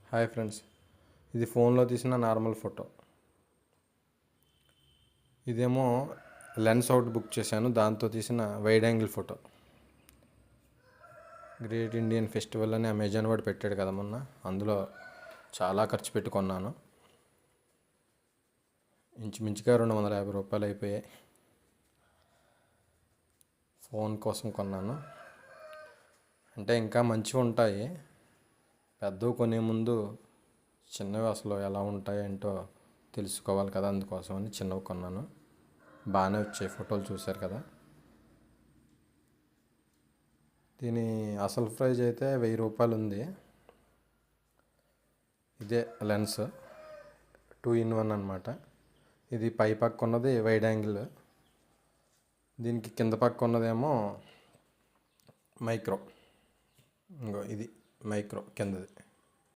Hi friends, ఇది ఫోన్లో తీసిన నార్మల్ ఫోటో. ఇదేమో లెన్స్ అవుట్ బుక్ చేశాను, దాంతో తీసిన wide angle photo. Great Indian festival అని అమెజాన్ వాడు పెట్టాడు కదా మొన్న, అందులో చాలా ఖర్చు పెట్టి కొన్నాను. ఇంచుమించుగా 250 రూపాయలు అయిపోయాయి. ఫోన్ కోసం కొన్నాను. అంటే ఇంకా మంచివి ఉంటాయి, పెద్దవి కొనే ముందు చిన్నవి అసలు ఎలా ఉంటాయంటో తెలుసుకోవాలి కదా, అందుకోసమని చిన్నవి కొన్నాను. బాగానే వచ్చాయి, ఫోటోలు చూశారు కదా. దీని అసలు ప్రైజ్ అయితే 1000 రూపాయలు ఉంది. ఇదే లెన్స్ 2-in-1 అన్నమాట. ఇది పై పక్క ఉన్నది వైడ్ యాంగిల్, దీనికి కింద పక్క ఉన్నదేమో మైక్రో. ఇంకో ఇది మైక్రో కిందది.